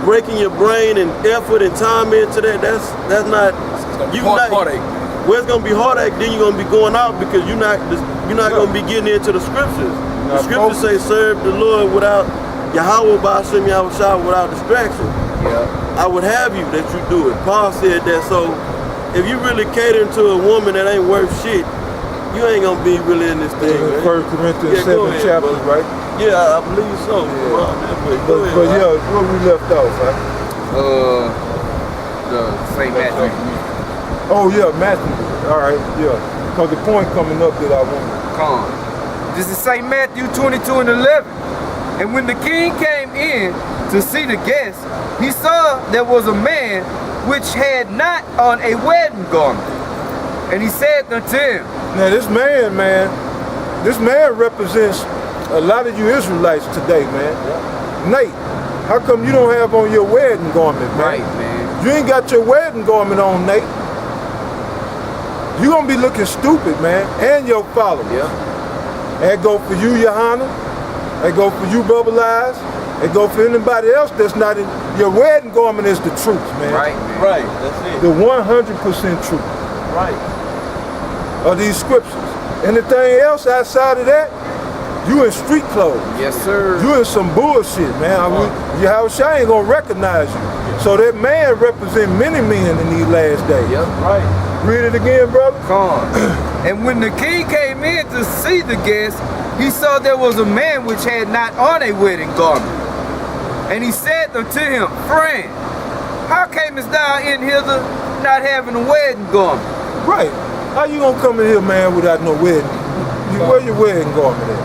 breaking your brain and effort and time into that, that's not you not heartache. Well, it's gonna be heartache. Then you're gonna be going out because you're not gonna be getting into the scriptures. The scriptures say serve the Lord without Yahweh Ba'ashem Yahweh Shah without distraction. Yeah. I would have you that you do it. Paul said that. So if you really catering to a woman that ain't worth shit, you ain't gonna be really in this thing. 1 Corinthians 7 chapters, right? Yeah, I believe so. Yeah. But yeah, where we left off, right? The St. Matthew. Oh yeah, Matthew. All right, yeah. Because the point coming up that I want. Come on. This is St. Matthew 22 and 11. And when the king came in to see the guests, he saw there was a man which had not on a wedding garment. And he said unto him, now this man represents a lot of you Israelites today, man. Yeah. Nate, how come you don't have on your wedding garment, man? Right, man. You ain't got your wedding garment on, Nate. You gonna be looking stupid, man, and your followers. Yeah. That go for you, Johanna. That go for you, Bubble Eyes. That go for anybody else that's not in. Your wedding garment is the truth, man. Right, man. Right, that's it. The 100% truth. Right. Of these scriptures. Anything else outside of that, you in street clothes. Yes, sir. You in some bullshit, man. Yahweh Shai ain't gonna recognize you. So that man represent many men in these last days. Yep. Right. Read it again, brother. Come on. And when the king came in to see the guests, he saw there was a man which had not on a wedding garment. And he said unto him, friend, how camest thou in hither not having a wedding garment? Right. How you gonna come in here, man, without no wedding? Where your wedding garment at?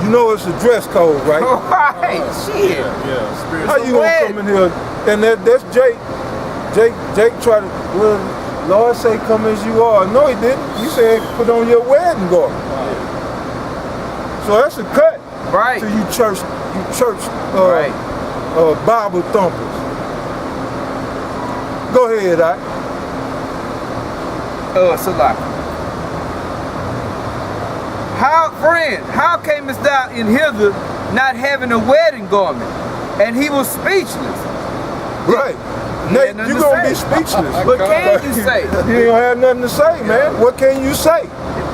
You know it's a dress code, right? Right, shit. Yeah. How you gonna come in here? And that's Jake. Jake tried to, well, Lord say come as you are. No, he didn't. He said put on your wedding garment. So that's a cut. Right. To you church Bible thumpers. Go ahead, Salaki. How camest thou in hither not having a wedding garment? And he was speechless. Right. Nate, you gonna be speechless. What can you say? You ain't gonna have nothing to say, man. What can you say?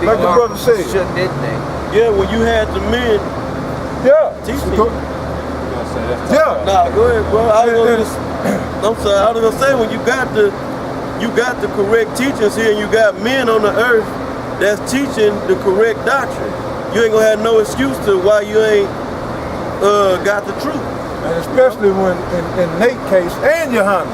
Like the brother said. Shut that thing. Yeah, when you had the men. Yeah. Teach me. Yeah. Nah, go ahead, bro. I was gonna say when you got the correct teachers here and you got men on the earth that's teaching the correct doctrine. You ain't gonna have no excuse to why you ain't got the truth. And especially when in Nate's case and Johanna,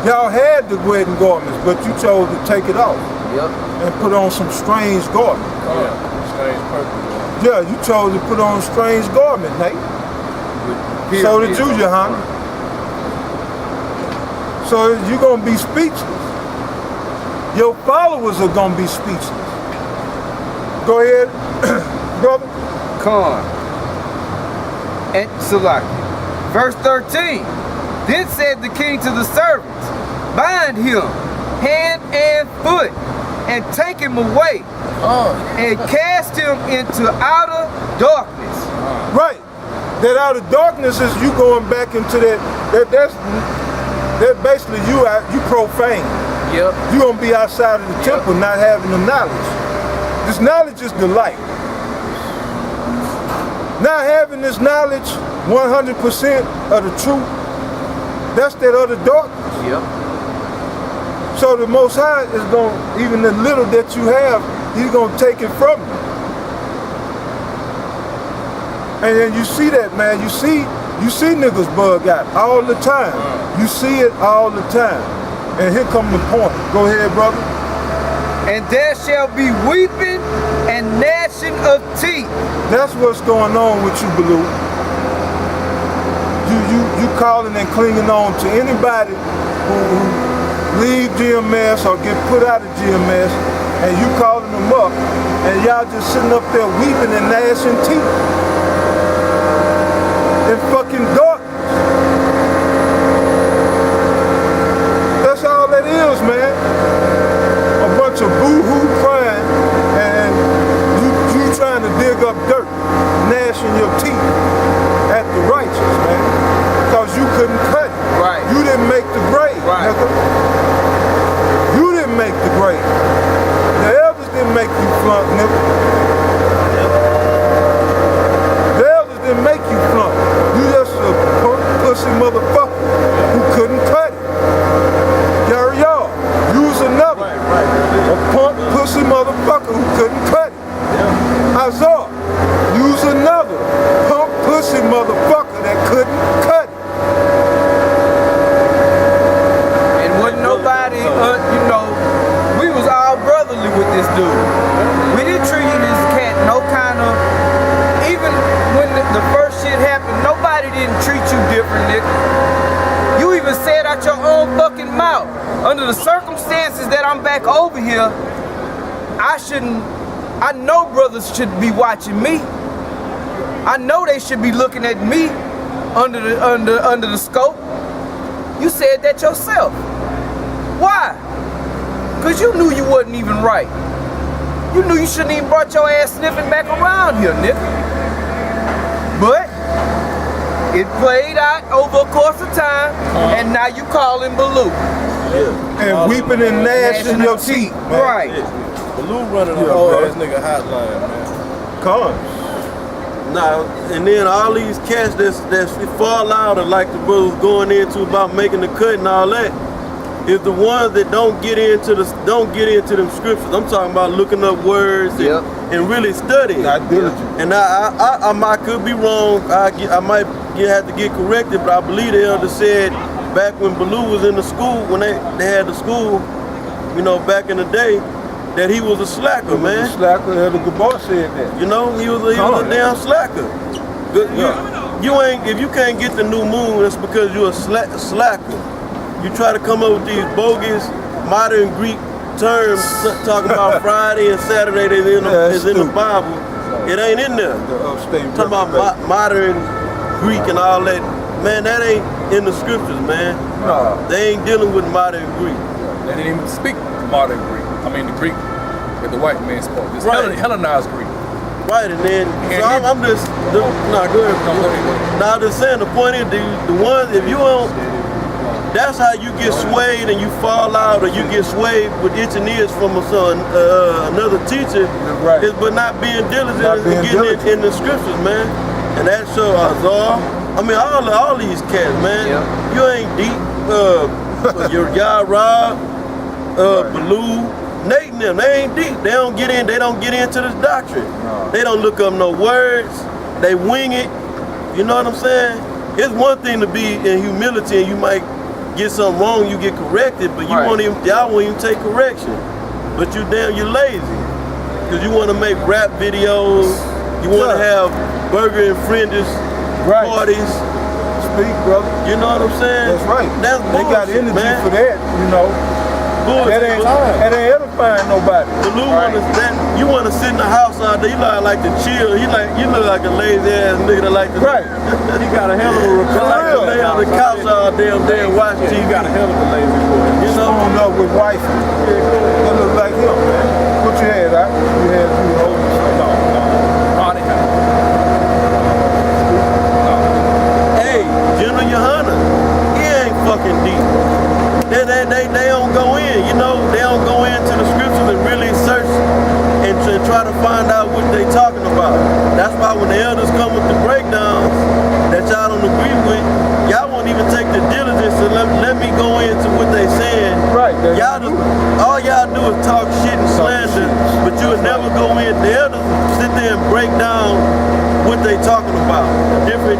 y'all had the wedding garments, but you chose to take it off. Yep. And put on some strange garment. Yeah, strange purple. Yeah, you chose to put on a strange garment, Nate. So did you, Johanna. So you're gonna be speechless. Your followers are gonna be speechless. Go ahead, brother. Con. And Salaki. Verse 13. Then said the king to the servants, bind him hand and foot, and take him away, and cast him into outer darkness. Right. That outer darkness is you going back into that's basically you profane. Yep. You gonna be outside of the temple not having the knowledge. This knowledge is the light. Not having this knowledge 100% of the truth, that's that other darkness. Yep. So the Most High is going, even the little that you have, He's going to take it from you. And then you see that, man. You see niggas bug out all the time. You see it all the time. And here come the point. Go ahead, brother. And there shall be weeping and gnashing of teeth. That's what's going on with you, Baloo. You calling and clinging on to anybody who leave GMS or get put out of GMS, and you calling them up, and y'all just sitting up there weeping and gnashing teeth. In fucking darkness. That's all that is, man. A bunch of boo-hoo crying, and you trying to dig up dirt, gnashing your teeth at the righteous, man. Because you you different, nigga. You even said out your own fucking mouth, under the circumstances that I'm back over here, I know brothers should be watching me. I know they should be looking at me under the scope. You said that yourself. Why? Because you knew you wasn't even right. You knew you shouldn't even brought your ass sniffing back around here, nigga. But it played out over a course of time, and now you calling Baloo. Yeah. And weeping and gnashing your teeth. Right. Baloo running a whole ass nigga hotline, man. Cons. Nah, and then all these cats that's fall out of like the brothers going into about making the cut and all that is the ones that don't get into them scriptures. I'm talking about looking up words and really studying. Not diligent. And I could be wrong. I might have to get corrected, but I believe the elder said back when Baloo was in the school, when they had the school, you know, back in the day, that he was a slacker, man. A slacker, Elder Gabar said that. You know, he was a damn slacker. You ain't, if you can't get the new moon, that's because you're a slacker. You try to come up with these bogus modern Greek terms talking about Friday and Saturday is in the Bible. It ain't in there. Talking about modern Greek and all that. Man, that ain't in the scriptures, man. No. They ain't dealing with modern Greek. They didn't even speak modern Greek. I mean, the Greek that the white man spoke. It's Hellenized Greek. Right, and then, so I'm just, go ahead. Now, I'm just saying, the point is, the ones, if you don't, that's how you get swayed and you fall out, or you get swayed with itching ears from another teacher, is but not being diligent and getting it in the scriptures, man. And that show Azar, I mean, all these cats, man. You ain't deep. Y'all Rob, Baloo, Nate and them, they ain't deep. They don't get into this doctrine. No. They don't look up no words. They wing it. You know what I'm saying? It's one thing to be in humility and you might get something wrong, you get corrected, but y'all won't even take correction. But you're lazy. Because you want to make rap videos, you want to have burger and friendlies parties. Speak, brother. You know what I'm saying? That's right. That's bullshit, they got energy man. for that, you know. That ain't edifying nobody. You want to sit in the house all day. You like to chill. You look like a lazy ass nigga that like to. He got a hell of a recliner. Like to lay on the couch all damn day and watch TV. He got a hell of a lazy boy. You know, stoned up with wife. That look like him, man. Put your head out. Your head holding no. Hey, General Yohana, he ain't fucking deep. They don't go in, you know, they don't go into the scriptures and really search and try to find out what they talking about. That's why when the elders come with the breakdowns that y'all don't agree with, y'all won't even take the diligence to let me go into what they saying. All y'all do is talk shit and slander, but you would never go in. The elders sit there and break down what they talking about. Different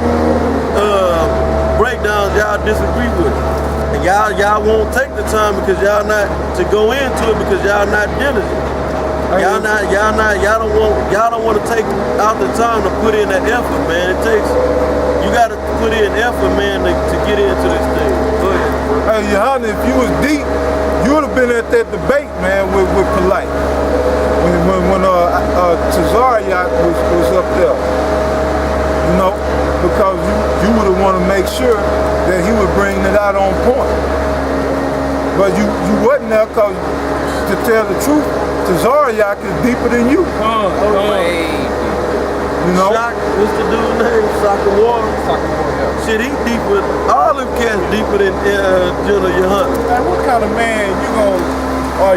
breakdowns y'all disagree with. And y'all won't take the time because y'all not to go into it because y'all not diligent. Y'all don't want to take out the time to put in that effort, man. You got to put in effort, man, to get into this thing. Go ahead. Hey, Yohana, if you was deep, you would have been at that debate, man, with Polite. When Tazariak was up there. You know, because you would have wanted to make sure that he would bring it out on point. But you wasn't there because, to tell the truth, Tazariak is deeper than you. You know? What's the dude's name? Sakawar. Shit, he deeper. All them cats deeper than General Yohana. Man, what kind of man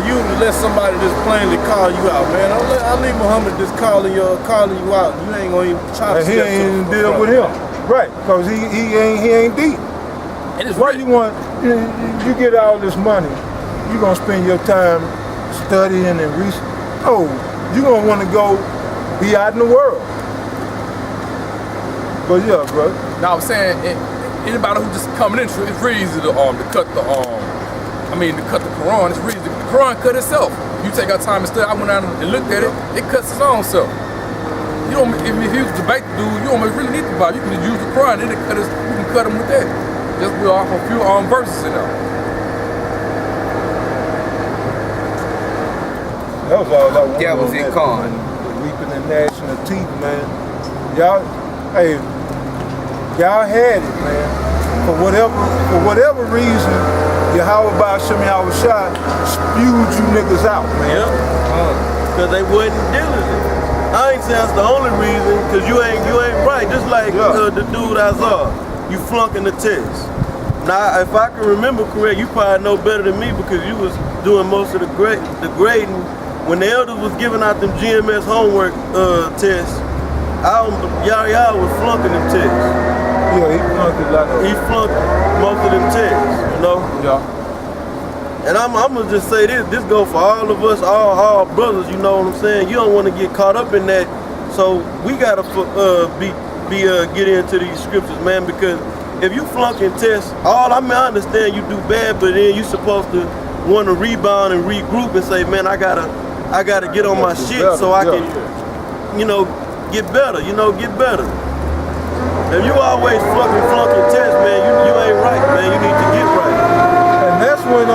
you to let somebody just plainly call you out, man? I'll leave Muhammad just calling you out. You ain't gonna even try to. He ain't even deal with him, right? Because he ain't deep. And it's what you want? You get all this money, you gonna spend your time studying and research. Oh, you gonna want to go be out in the world. But yeah, bro. Now I'm saying anybody who just coming in, it's really easy to cut the Quran. It's really the Quran cut itself. You take our time and study. I went out and looked at it. It cuts its own self. You don't. If you was debate the dude, you don't really need the Bible. You can just use the Quran. Then you can cut him with that. Just with off a few verses in there. That was all I wanted. That was it, Con. Weeping and gnashing of teeth, man. Y'all, hey, y'all had it, man. For whatever reason, Yahweh Ba'Shem Yahweh Shai spewed you niggas out, man. Because they wasn't diligent. I ain't saying that's the only reason, because you ain't right. Just like the dude I saw, you flunking the test. Now, if I can remember correct, you probably know better than me because you was doing most of the grading. When the elders was giving out them GMS homework tests, y'all was flunking them tests. Yeah, he flunked a lot of them. He flunked most of them tests, you know? Yeah. And I'm gonna just say this go for all of us, all brothers, you know what I'm saying? You don't want to get caught up in that, so we gotta get into these scriptures, man, because if you flunking tests, I understand you do bad, but then you supposed to want to rebound and regroup and say, man, I gotta get on my shit so I can, get better, get better. If you always flunking tests, man, you ain't right, man. You need to get right. And that's when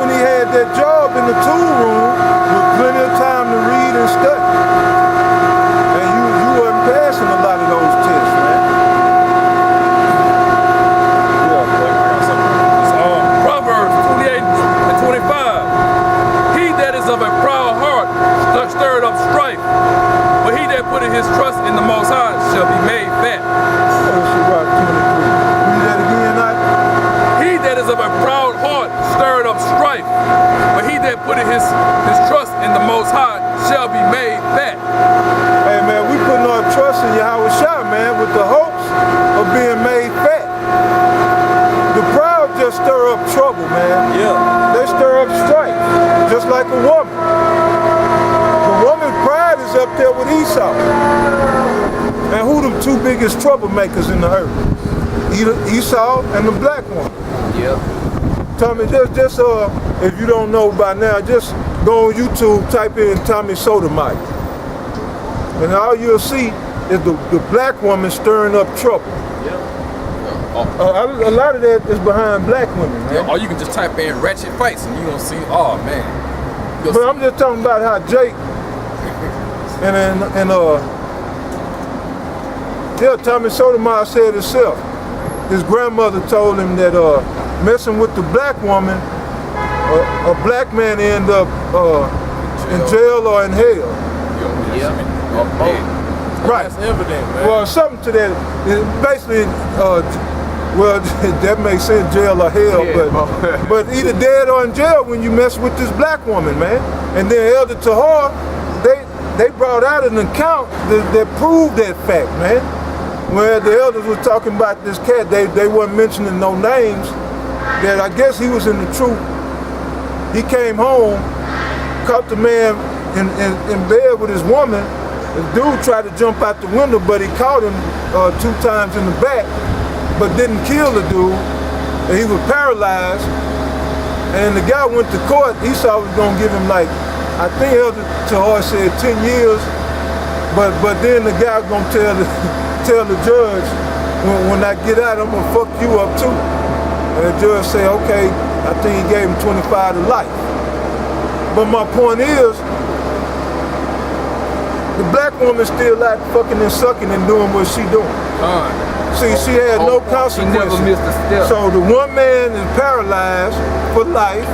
he had that job in the tool room with plenty of time to read and study. And you wasn't passing a lot of those tests, man. Proverbs 28 and 25. He that is of a proud heart stirred up strife, but he that putteth his trust in the Most High shall be made fat. Read that again, He that is of a proud heart stirred up strife, but he that putteth his trust in the Most High shall be made fat. Hey man, we putting our trust in Yahweh Shai, man, with the hopes of being made fat. The proud just stir up trouble, man. Yeah. They stir up strife, just like a woman. The woman's pride is up there with Esau. And who the two biggest troublemakers in the earth? Esau and the black woman. Yep. Tommy, just if you don't know by now, just go on YouTube, type in Tommy Sodomite. And all you'll see is the black woman stirring up trouble. A lot of that is behind black women, man. Yeah, or you can just type in ratchet fights and you're going to see, oh man. But I'm just talking about how Jake Tommy Sotomayor said himself. His grandmother told him that messing with the black woman, a black man end up in jail or in hell. Right. That's evident, man. Well, something to that. Basically, that makes sense, jail or hell, but either dead or in jail when you mess with this black woman, man. And then Elder Tahar, they brought out an account that proved that fact, man. Where the elders were talking about this cat, they weren't mentioning no names, that I guess he was in the truth. He came home, caught the man in bed with his woman. The dude tried to jump out the window, but he caught him 2 times in the back, but didn't kill the dude. And he was paralyzed. And the guy went to court. Esau was gonna give him I think Elder Tahar said 10 years, but then the guy was gonna tell the judge, when I get out, I'm gonna fuck you up too. And the judge said, okay, I think he gave him 25 to life. But my point is, the black woman still out fucking and sucking and doing what she doing. See, she had no consequences. She never missed a step. So the one man is paralyzed for life,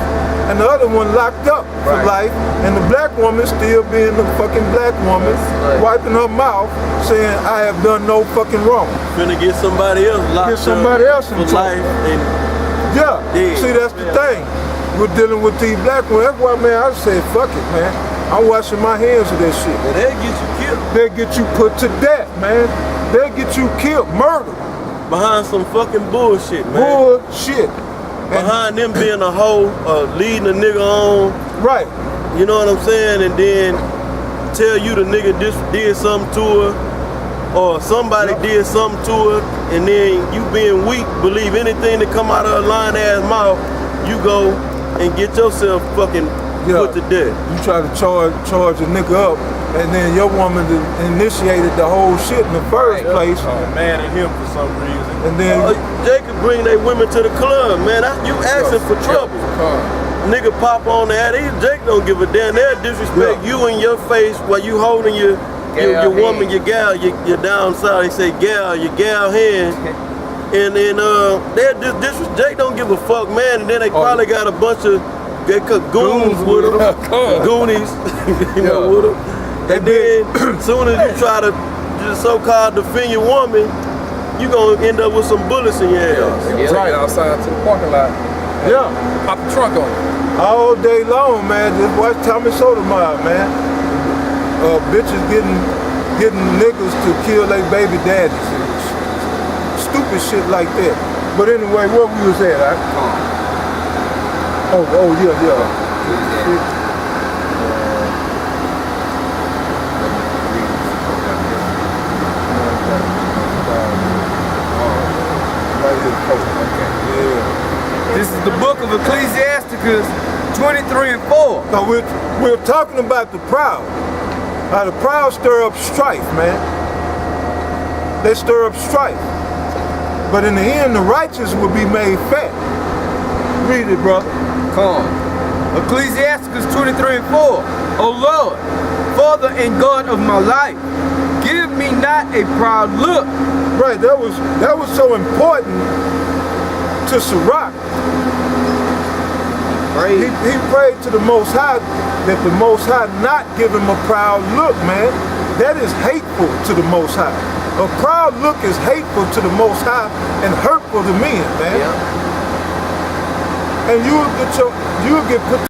and the other one locked up for life, and the black woman still being the fucking black woman, wiping her mouth, saying, I have done no fucking wrong. Finna get somebody else locked Get somebody up else in for trouble. life. And See, that's the thing. We're dealing with these black women. That's why, man, I said, fuck it, man. I'm washing my hands of that shit. And they'll get you killed. They'll get you put to death, man. They'll get you killed, murdered. Behind some fucking bullshit, man. Bullshit. Behind them being a hoe, leading a nigga on. Right. You know what I'm saying? And then tell you the nigga did something to her, or somebody did something to her, and then you being weak, believe anything that come out of a lying ass mouth, you go and get yourself fucking put to death. You try to charge a nigga up and then your woman initiated the whole shit in the first place. Mad at him for some reason. And then Jacob bring their women to the club, man. You asking for trouble. Nigga pop on that. Jake don't give a damn. They'll disrespect you in your face while you holding your woman, your gal, your down south. They say gal, your gal hand. And then they'll just Jake don't give a fuck, man. And then they probably got a bunch of goons with them. Goonies, you know, with them. And then as soon as you try to just so-called defend your woman, you gonna end up with some bullets in your ass. Right outside to the parking lot. yeah, Pop the trunk on you. all day long, man. Just watch Tommy Sotomayor, man. Bitches getting niggas to kill their baby daddies. Stupid shit like that. But anyway, where we was at, right? Oh yeah. This is the book of Ecclesiasticus 23 and 4. So we're talking about the proud. How the proud stir up strife, man. They stir up strife. But in the end, the righteous will be made fat. Read it, brother. Come on. Ecclesiasticus 23 and 4. O Lord, Father and God of my life, give me not a proud look. Right, that was so important to Sirach. He prayed to the Most High that the Most High not give him a proud look, man. That is hateful to the Most High. A proud look is hateful to the Most High and hurtful to men, man. Yeah. And you'll get put